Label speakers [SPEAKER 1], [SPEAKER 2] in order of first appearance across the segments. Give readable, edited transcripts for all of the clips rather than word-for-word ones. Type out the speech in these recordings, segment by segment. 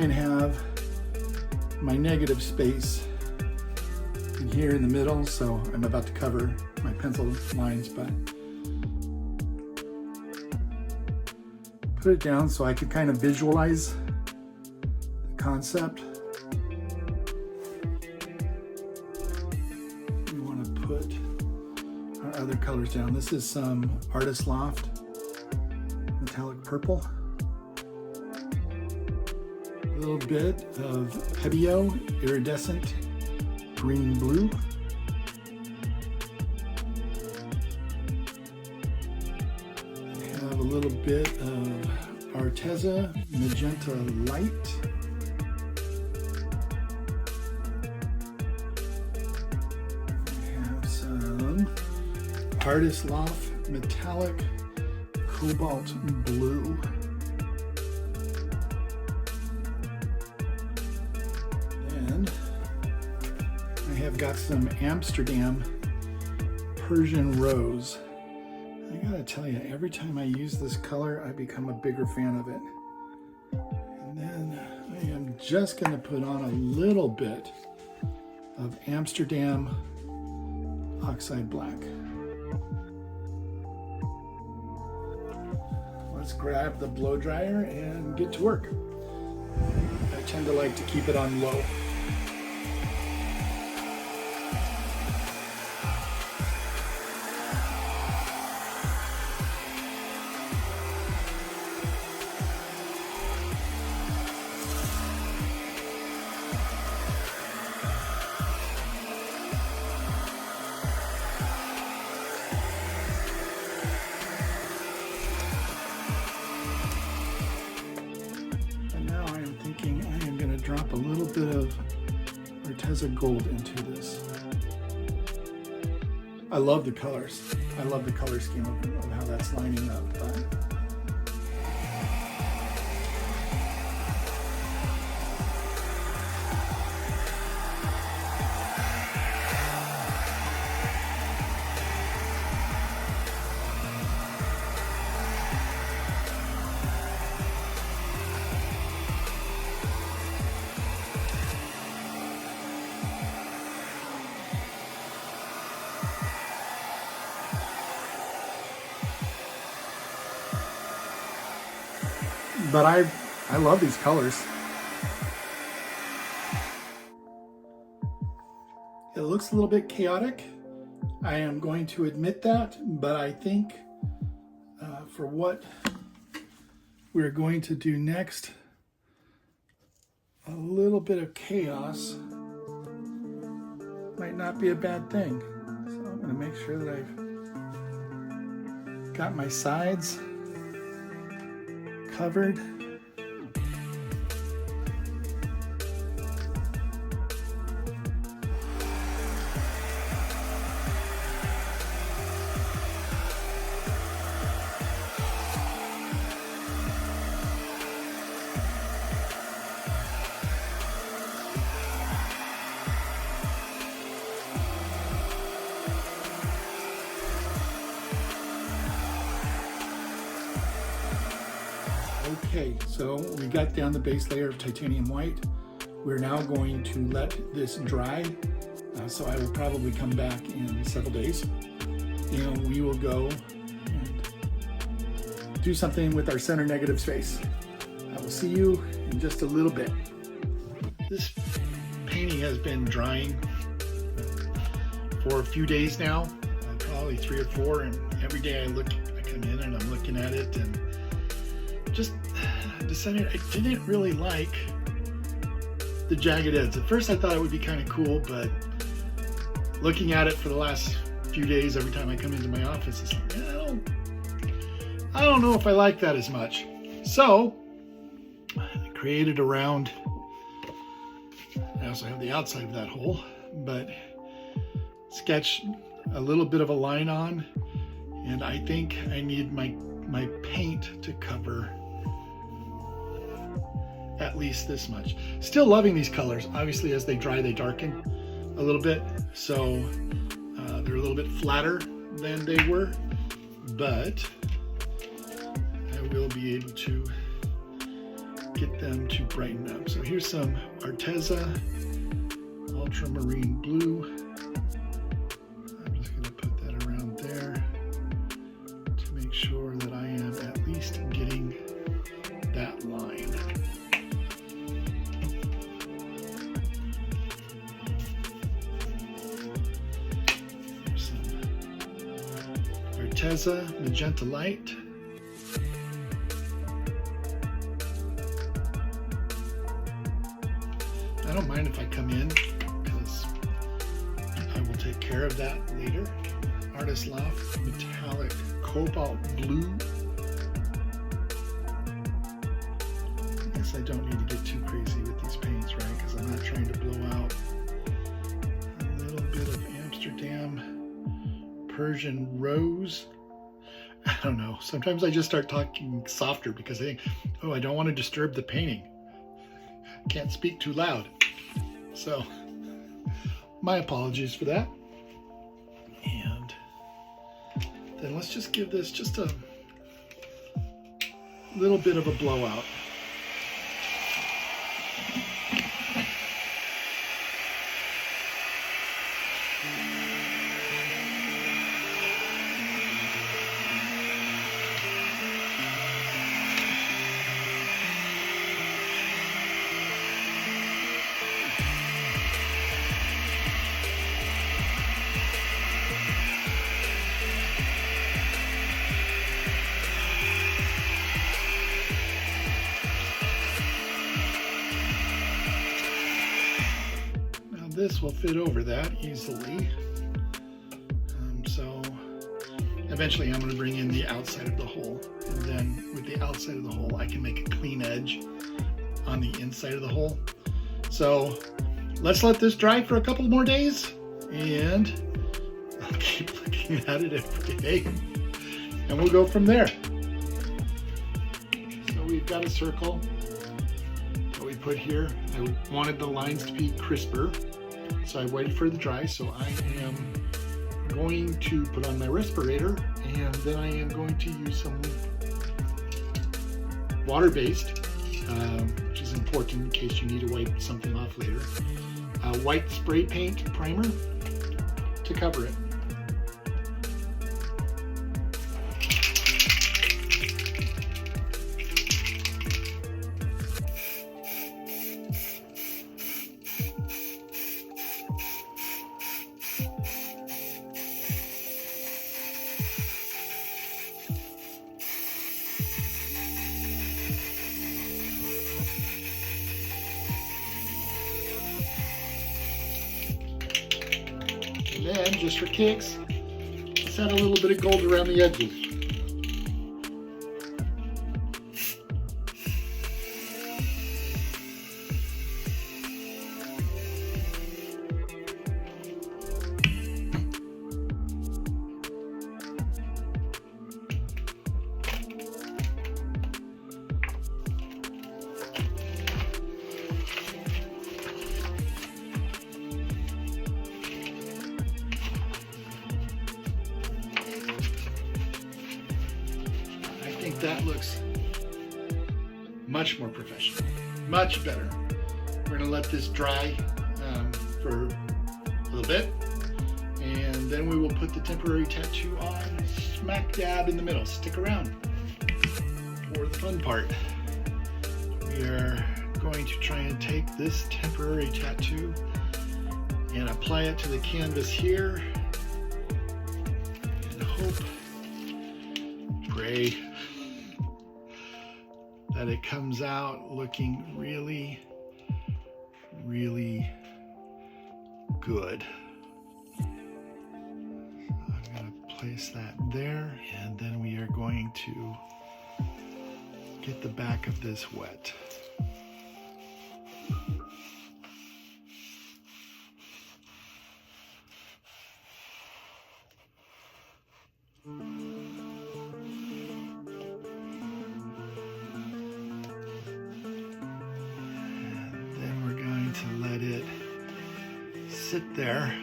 [SPEAKER 1] and have my negative space in here in the middle, so I'm about to cover my pencil lines, but put it down so I could kind of visualize the concept. We want to put our other colors down. This is some Artist Loft metallic purple. A little bit of Pebeo iridescent green blue. I have a little bit of Arteza magenta light. I have some Artist Loft metallic cobalt blue. And I have got some Amsterdam Persian rose. I gotta tell you, every time I use this color, I become a bigger fan of it. And then I am just gonna put on a little bit of Amsterdam Oxide Black. Let's grab the blow dryer and get to work. I tend to like to keep it on low. I am going to drop a little bit of Arteza Gold into this. I love the colors. I love the color scheme of how that's lining up. But I love these colors. It looks a little bit chaotic. I am going to admit that, but I think for what we're going to do next, a little bit of chaos might not be a bad thing. So I'm going to make sure that I've got my sides covered. Okay, so we got down the base layer of titanium white. We're now going to let this dry. So I will probably come back in several days and we will go and do something with our center negative space. I will see you in just a little bit. This painting has been drying for a few days now, probably 3 or 4, and every day I come in and I'm looking at it and just decided I didn't really like the jagged edges. At first I thought it would be kind of cool, but looking at it for the last few days, every time I come into my office, it's like, I don't know if I like that as much. So I created a round. I also have the outside of that hole, but sketched a little bit of a line on, and I think I need my paint to cover at least this much. Still loving these colors. Obviously, as they dry, they darken a little bit, so they're a little bit flatter than they were, but I will be able to get them to brighten up. So here's some Arteza Ultramarine Blue. I'm just going to put that around there to make sure that I am at least getting that line. Here's some Arteza Magenta Light. I don't mind if I come in because I will take care of that later. Artist Loft Metallic Cobalt Blue. I guess I don't need to get too crazy with these paints, right? Because I'm not trying to blow out. A little bit of Amsterdam Persian Rose. I don't know. Sometimes I just start talking softer because I think, oh, I don't want to disturb the painting. Can't speak too loud. So my apologies for that. And then let's just give this just a little bit of a blowout. This will fit over that easily. So eventually I'm going to bring in the outside of the hole, and then with the outside of the hole I can make a clean edge on the inside of the hole. So let's let this dry for a couple more days, and I'll keep looking at it every day and we'll go from there. So we've got a circle that we put here. I wanted the lines to be crisper, so I waited for it to dry. So I am going to put on my respirator, and then I am going to use some water-based, which is important in case you need to wipe something off later, white spray paint primer to cover it. And then, just for kicks, let's add a little bit of gold around the edges. That looks much more professional, much better. We're gonna let this dry for a little bit, and then we will put the temporary tattoo on smack dab in the middle. Stick around for the fun part. We are going to try and take this temporary tattoo and apply it to the canvas here, and hope, pray that it comes out looking really, really good. I'm going to place that there, and then we are going to get the back of this wet. Sit there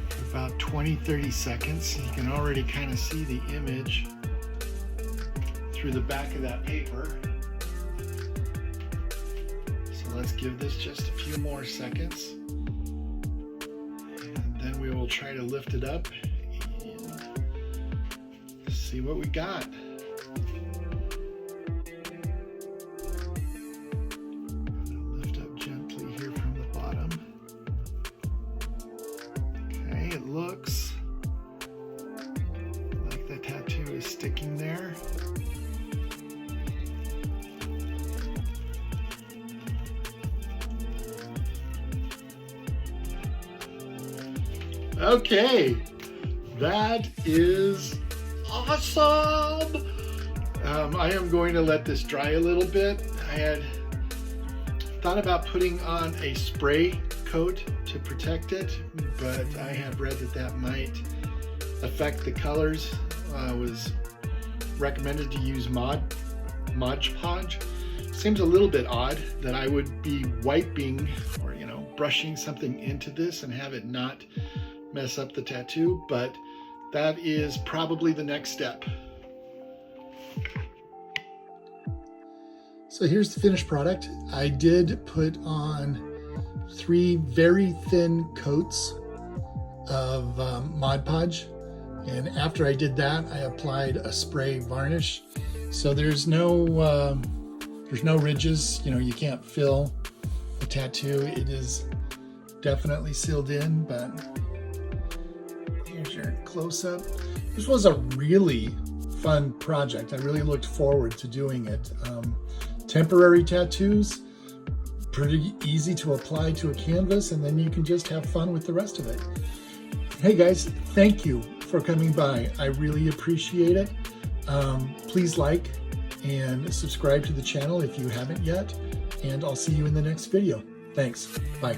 [SPEAKER 1] for about 20-30 seconds. You can already kind of see the image through the back of that paper. let's give this just a few more seconds. And then we will try to lift it up and see what we got. Lift up gently here from the bottom. Okay, it looks like the tattoo is sticking there. Okay, that is awesome. I am going to let this dry a little bit. I had thought about putting on a spray coat to protect it, but I have read that that might affect the colors. It was recommended to use Mod Podge. Seems a little bit odd that I would be wiping or brushing something into this and have it not mess up the tattoo, but that is probably the next step. So here's the finished product. I did put on 3 very thin coats of Mod Podge, and after I did that, I applied a spray varnish. So there's no ridges. You can't fill the tattoo. It is definitely sealed in, but here's your close-up. This was a really fun project. I really looked forward to doing it. Temporary tattoos, pretty easy to apply to a canvas, and then you can just have fun with the rest of it. Hey guys, thank you for coming by. I really appreciate it. Please like and subscribe to the channel if you haven't yet, and I'll see you in the next video. Thanks. Bye.